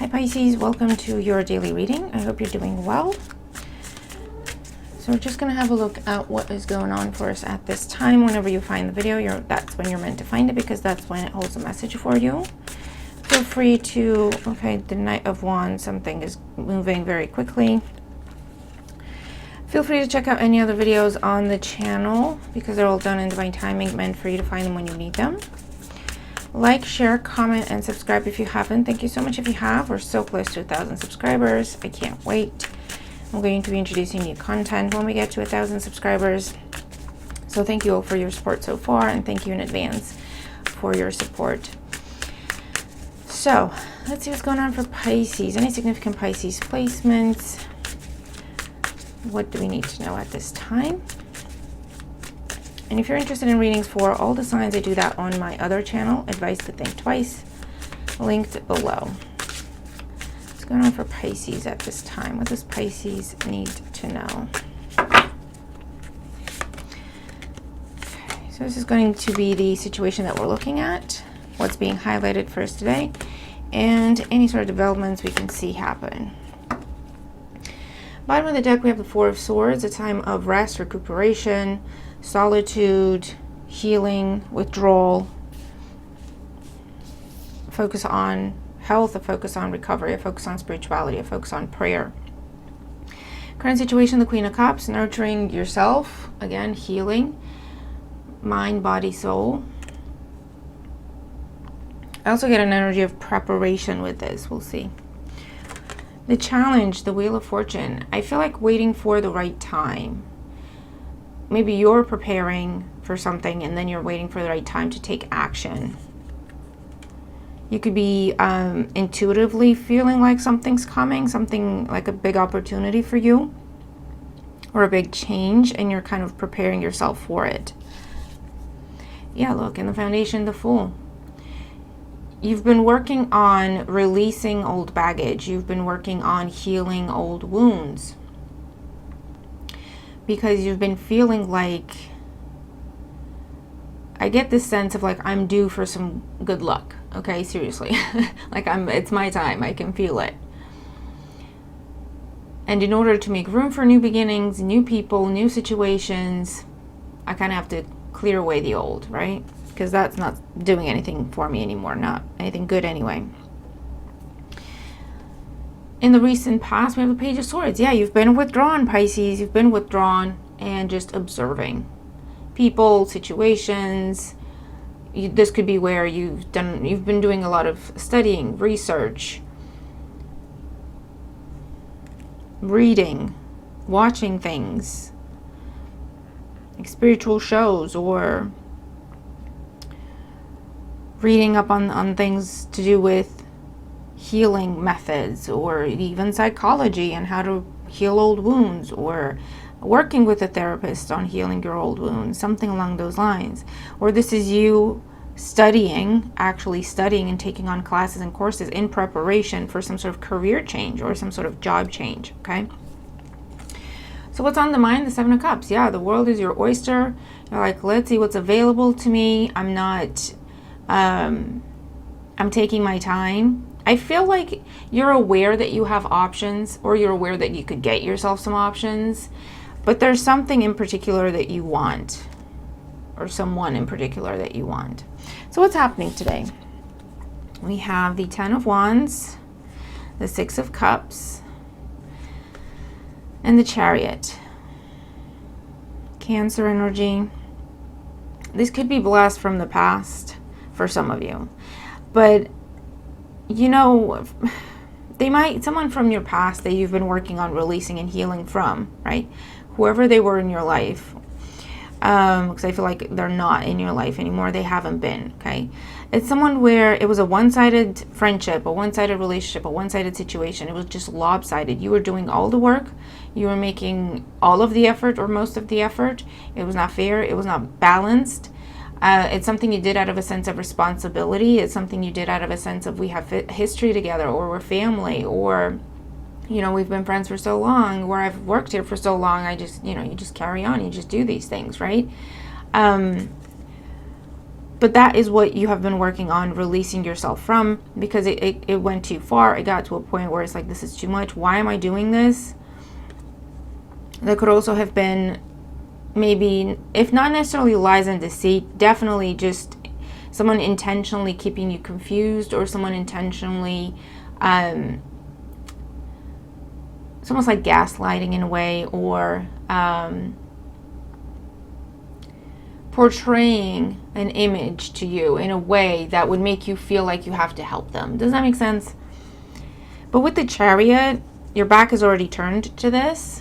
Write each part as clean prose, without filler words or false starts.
Hi Pisces, welcome to your daily reading. I hope you're doing well. So we're just going to have a look at what is going on for us at this time. Whenever you find the video, that's when you're meant to find it, because that's when it holds a message for you. Feel free to, okay, the Knight of Wands, something is moving very quickly. Feel free to check out any other videos on the channel because they're all done in divine timing, meant for you to find them when you need them. Like, share, comment, and subscribe if you haven't. Thank you so much if you have. We're so close to 1,000 subscribers. I can't wait. I'm going to be introducing new content when we get to 1,000 subscribers. So thank you all for your support so far, and thank you in advance for your support. So let's see what's going on for Pisces. Any significant Pisces placements? What do we need to know at this time? And if you're interested in readings for all the signs, I do that on my other channel, Advice to Think Twice, linked below. What's going on for Pisces at this time? What does Pisces need to know? Okay, so this is going to be the situation that we're looking at, what's being highlighted for us today, and any sort of developments we can see happen. Bottom of the deck, we have the Four of Swords, a time of rest, recuperation, solitude, healing, withdrawal, focus on health, a focus on recovery, a focus on spirituality, a focus on prayer. Current situation, the Queen of Cups, nurturing yourself, again, healing, mind, body, soul. I also get an energy of preparation with this, we'll see. The challenge, the Wheel of Fortune, I feel like waiting for the right time. Maybe you're preparing for something and then you're waiting for the right time to take action. You could be intuitively feeling like something's coming, something like a big opportunity for you or a big change, and you're kind of preparing yourself for it. Yeah, look, in the Foundation, the Fool. You've been working on releasing old baggage. You've been working on healing old wounds, because you've been feeling like, I get this sense of like, I'm due for some good luck. Okay, seriously. Like it's my time. I can feel it. And in order to make room for new beginnings, new people, new situations, I kind of have to clear away the old, right? Because that's not doing anything for me anymore. Not anything good anyway. In the recent past, we have a Page of Swords. Yeah, you've been withdrawn, Pisces. You've been withdrawn and just observing people, situations. This could be where you've been doing a lot of studying, research, reading, watching things, like spiritual shows, or reading up on things to do with healing methods, or even psychology and how to heal old wounds, or working with a therapist on healing your old wounds, something along those lines. Or this is you actually studying and taking on classes and courses in preparation for some sort of career change or some sort of job change, okay? So what's on the mind? The Seven of Cups. Yeah, the world is your oyster. You're like, let's see what's available to me. I'm taking my time. I feel like you're aware that you have options, or you're aware that you could get yourself some options, but there's something in particular that you want, or someone in particular that you want. So what's happening today? We have the Ten of Wands, the Six of Cups, and the Chariot. Cancer energy. This could be blessed from the past for some of you, but you know, someone from your past that you've been working on releasing and healing from, right? Whoever they were in your life, because I feel like they're not in your life anymore. They haven't been, okay? It's someone where it was a one-sided friendship, a one-sided relationship, a one-sided situation. It was just lopsided. You were doing all the work. You were making all of the effort, or most of the effort. It was not fair. It was not balanced. It's something you did out of a sense of responsibility. It's something you did out of a sense of we have history together, or we're family, or, you know, we've been friends for so long, or I've worked here for so long. I just, you know, you just carry on. You just do these things, right? But that is what you have been working on releasing yourself from, because it went too far. It got to a point where it's like, this is too much. Why am I doing this? There could also have been maybe, if not necessarily lies and deceit, definitely just someone intentionally keeping you confused, or someone intentionally, it's almost like gaslighting in a way, or portraying an image to you in a way that would make you feel like you have to help them. Does that make sense? But with the Chariot, your back is already turned to this.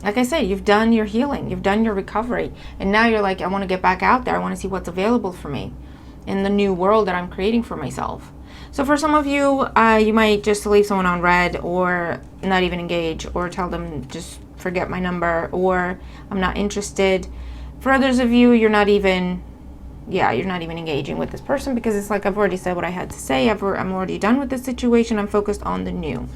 Like I said, you've done your healing, you've done your recovery, and now you're like, I want to get back out there. I want to see what's available for me in the new world that I'm creating for myself. So for some of you, you might just leave someone on red, or not even engage, or tell them just forget my number, or I'm not interested. For others of you, you're not even engaging with this person, because it's like, I've already said what I had to say. I'm already done with this situation. I'm focused on the new.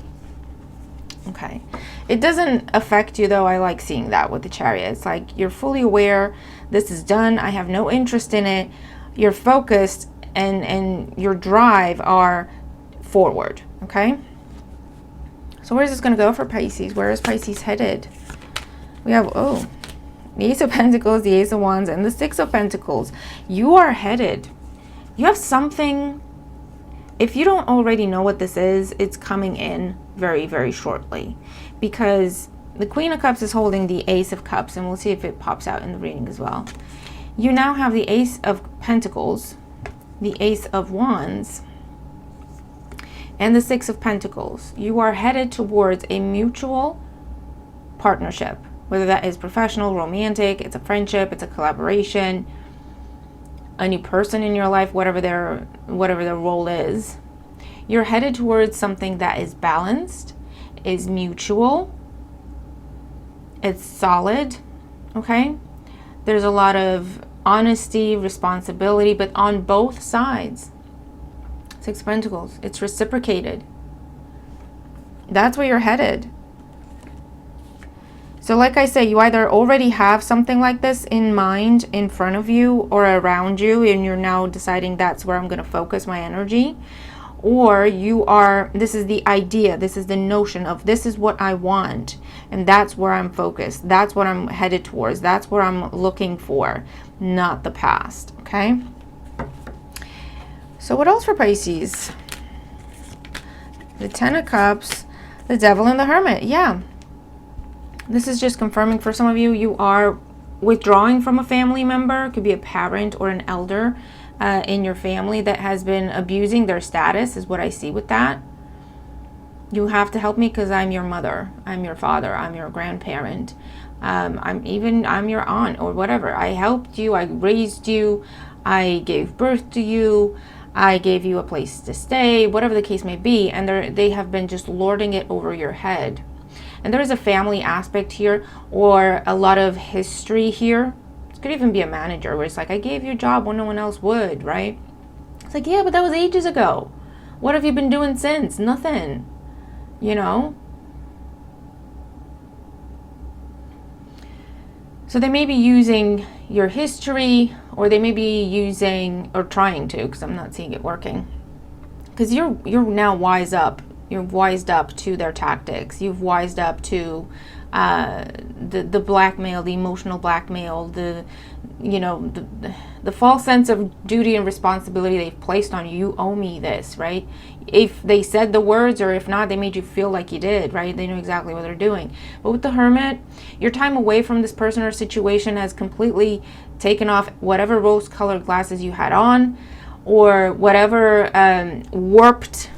Okay. It doesn't affect you, though. I like seeing that with the Chariot. It's like, you're fully aware. This is done. I have no interest in it. You're focused, and your drive are forward. Okay. So where is this going to go for Pisces? Where is Pisces headed? We have, the Ace of Pentacles, the Ace of Wands, and the Six of Pentacles. You are headed. You have something. If you don't already know what this is, it's coming in very, very shortly. Because the Queen of Cups is holding the Ace of Cups, and we'll see if it pops out in the reading as well. You now have the Ace of Pentacles, the Ace of Wands, and the Six of Pentacles. You are headed towards a mutual partnership. Whether that is professional, romantic, it's a friendship, it's a collaboration, a new person in your life, whatever their role is. You're headed towards something that is balanced, is mutual, it's solid, okay? There's a lot of honesty, responsibility, but on both sides. Six of Pentacles, it's reciprocated. That's where you're headed. So like I say, you either already have something like this in mind, in front of you or around you, and you're now deciding that's where I'm going to focus my energy. Or this is the idea, this is the notion of, this is what I want, and that's where I'm focused. That's what I'm headed towards. That's what I'm looking for, not the past. Okay. So what else for Pisces? The Ten of Cups, the Devil, and the Hermit. Yeah. This is just confirming for some of you, you are withdrawing from a family member. It could be a parent or an elder in your family that has been abusing their status, is what I see with that. You have to help me because I'm your mother, I'm your father, I'm your grandparent, I'm your aunt or whatever. I helped you, I raised you, I gave birth to you, I gave you a place to stay, whatever the case may be, and they have been just lording it over your head. And there is a family aspect here, or a lot of history here. It could even be a manager where it's like, I gave you a job when no one else would, right? It's like, yeah, but that was ages ago. What have you been doing since? Nothing, you know? So they may be using your history, or they may be using, or trying to, because I'm not seeing it working. Because you're now wise up. You've wised up to their tactics. You've wised up to the blackmail, the emotional blackmail, the false sense of duty and responsibility they've placed on you. You owe me this, right? If they said the words, or if not, they made you feel like you did, right? They know exactly what they're doing. But with the Hermit, your time away from this person or situation has completely taken off whatever rose-colored glasses you had on, or whatever warped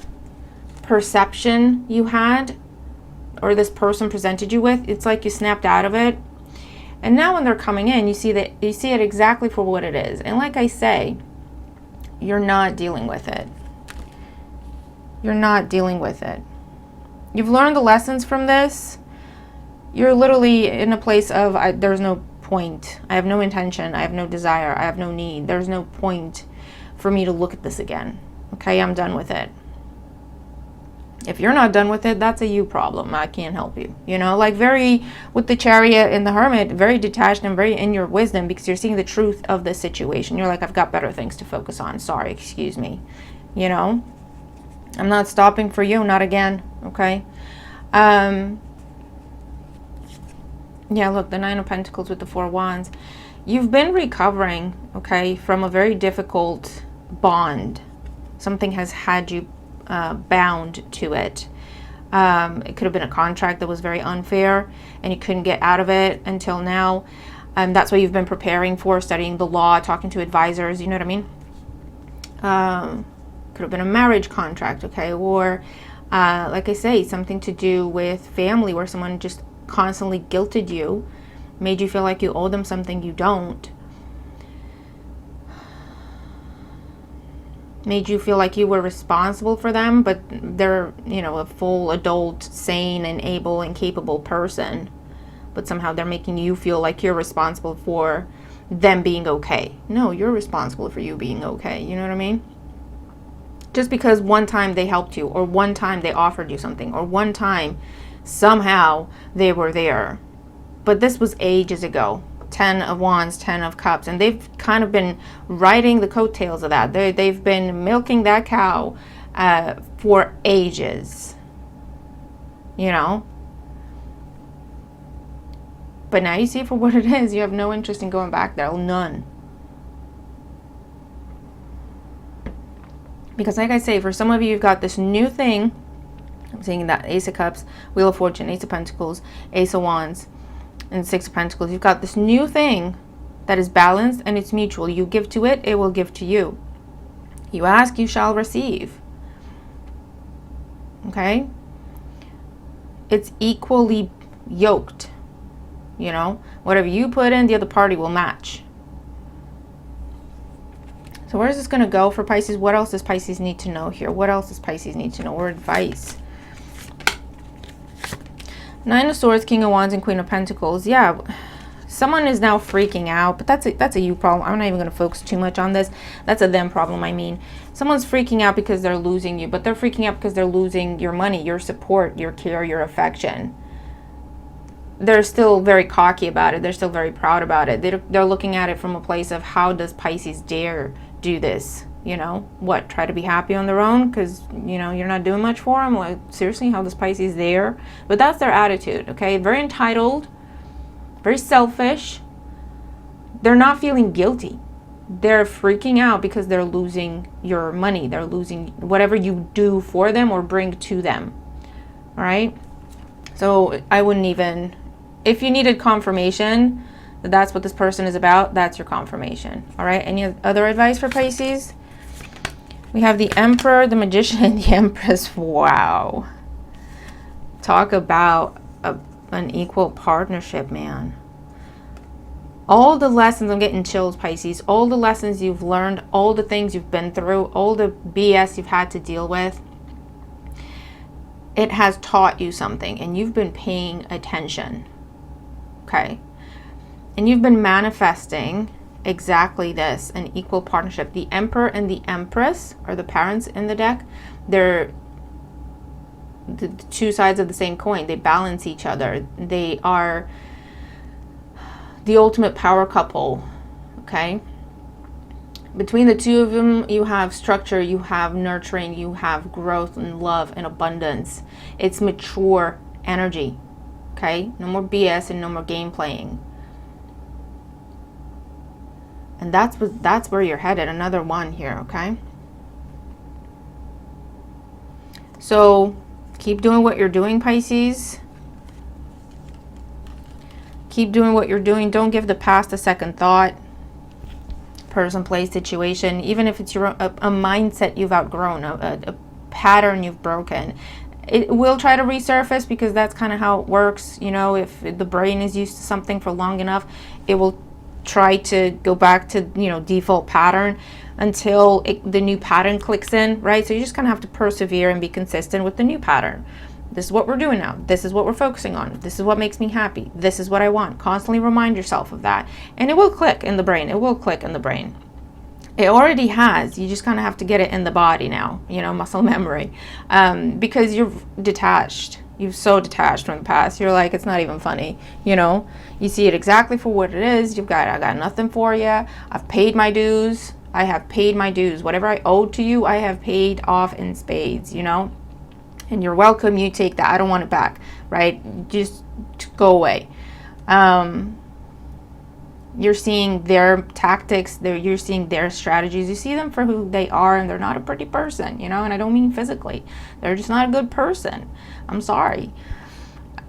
perception you had, or this person presented you with. It's like you snapped out of it, and now when they're coming in, you see it exactly for what it is. And like I say, you're not dealing with it. You're not dealing with it. You've learned the lessons from this. You're literally in a place of, there's no point. I have no intention. I have no desire. I have no need. There's no point for me to look at this again. Okay, I'm done with it. If you're not done with it, that's a you problem. I can't help you. You know, like very, with the Chariot and the Hermit, very detached and very in your wisdom, because you're seeing the truth of the situation. You're like, I've got better things to focus on. Sorry, excuse me. You know, I'm not stopping for you. Not again. Okay. Yeah, look, the Nine of Pentacles with the Four Wands. You've been recovering, okay, from a very difficult bond. Something has had you bound to it. It could have been a contract that was very unfair and you couldn't get out of it until now. That's what you've been preparing for, studying the law, talking to advisors, you know what I mean? Could have been a marriage contract, okay? Or, like I say, something to do with family where someone just constantly guilted you, made you feel like you owe them something you don't. Made you feel like you were responsible for them, but they're, you know, a full adult, sane and able and capable person. But somehow they're making you feel like you're responsible for them being okay. No, you're responsible for you being okay. You know what I mean? Just because one time they helped you, or one time they offered you something, or one time somehow they were there. But this was ages ago. 10 of Wands, 10 of Cups, and they've kind of been riding the coattails of that. They've been milking that cow for ages, you know. But now you see it for what it is. You have no interest in going back there. None. Because like I say, for some of you, you've got this new thing. I'm seeing that Ace of Cups, Wheel of Fortune, Ace of Pentacles, Ace of Wands, and Six of Pentacles. You've got this new thing that is balanced and it's mutual. You give to it, it will give to you. You ask, you shall receive. Okay? It's equally yoked. You know? Whatever you put in, the other party will match. So where is this going to go for Pisces? What else does Pisces need to know here? What else does Pisces need to know? Or advice? Nine of Swords, King of Wands, and Queen of Pentacles. Yeah, someone is now freaking out, but that's a you problem. I'm not even going to focus too much on this. That's a them problem, I mean. Someone's freaking out because they're losing you, but they're freaking out because they're losing your money, your support, your care, your affection. They're still very cocky about it. They're still very proud about it. They're looking at it from a place of, how does Pisces dare do this? You know, what, try to be happy on their own because, you know, you're not doing much for them? Like, seriously, how does Pisces dare? But that's their attitude, okay? Very entitled, very selfish. They're not feeling guilty. They're freaking out because they're losing your money. They're losing whatever you do for them or bring to them, all right? So I wouldn't even, if you needed confirmation that that's what this person is about, that's your confirmation, all right? Any other advice for Pisces? We have the Emperor, the Magician, and the Empress. Wow. Talk about an equal partnership, man. All the lessons, I'm getting chills, Pisces. All the lessons you've learned, all the things you've been through, all the BS you've had to deal with, it has taught you something, and you've been paying attention. Okay? And you've been manifesting exactly this, an equal partnership. The Emperor and the Empress are the parents in the deck. They're the two sides of the same coin. They balance each other. They are the ultimate power couple, okay? Between the two of them, you have structure, you have nurturing, you have growth and love and abundance. It's mature energy, okay? No more BS and no more game playing. And that's where you're headed. Another one here, okay? So keep doing what you're doing, Pisces. Keep doing what you're doing. Don't give the past a second thought. Person, place, situation. Even if it's a mindset you've outgrown, a pattern you've broken. It will try to resurface because that's kind of how it works. You know, if the brain is used to something for long enough, it will try to go back to, you know, default pattern until the new pattern clicks in, right? So you just kind of have to persevere and be consistent with the new pattern. This is what we're doing now. This is what we're focusing on. This is what makes me happy. This is what I want. Constantly remind yourself of that. And it will click in the brain. It will click in the brain. It already has. You just kind of have to get it in the body now, you know, muscle memory, because you're detached. You're so detached from the past. You're like, it's not even funny, you know. You see it exactly for what it is. I got nothing for you. I've paid my dues. I have paid my dues. Whatever I owed to you, I have paid off in spades, you know. And you're welcome. You take that. I don't want it back, right? Just go away. You're seeing their tactics, you're seeing their strategies. You see them for who they are, and they're not a pretty person, you know, and I don't mean physically. They're just not a good person. I'm sorry.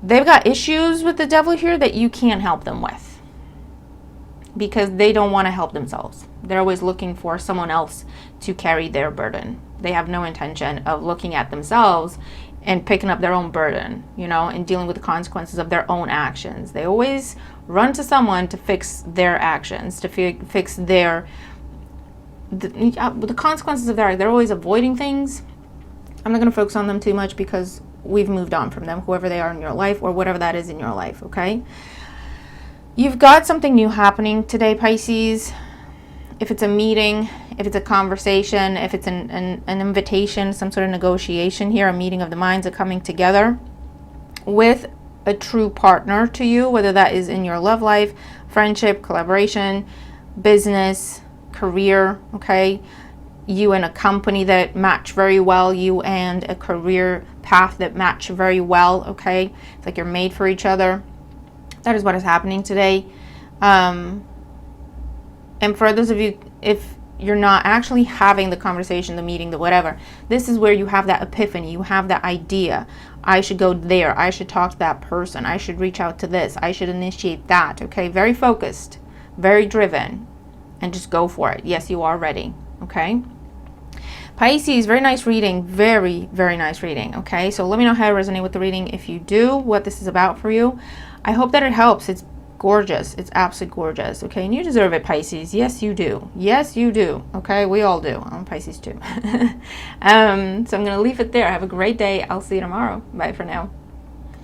They've got issues with the devil here that you can't help them with because they don't want to help themselves. They're always looking for someone else to carry their burden. They have no intention of looking at themselves and picking up their own burden, you know, and dealing with the consequences of their own actions. They always run to someone to fix their actions, to fix the consequences of their act. They're always avoiding things. I'm not going to focus on them too much because we've moved on from them, whoever they are in your life or whatever that is in your life, okay? You've got something new happening today, Pisces. If it's a meeting, if it's a conversation, if it's an invitation, some sort of negotiation here, a meeting of the minds, are coming together with a true partner to you, whether that is in your love life, friendship, collaboration, business, career, okay? You and a company that match very well, you and a career path that match very well, okay? It's like you're made for each other. That is what is happening today. And for those of you, if you're not actually having the conversation, the meeting, the whatever, this is where you have that epiphany. You have that idea. I should go there. I should talk to that person. I should reach out to this. I should initiate that. Okay, very focused, very driven, and just go for it. Yes, you are ready. Okay. Pisces, very nice reading. Very, very nice reading. Okay, so let me know how it resonates with the reading. If you do, what this is about for you. I hope that it helps. It's gorgeous. It's absolutely gorgeous. Okay, and you deserve it, Pisces. Yes, you do. Yes, you do. Okay, we all do. I'm Pisces too. So I'm going to leave it there. Have a great day. I'll see you tomorrow. Bye for now.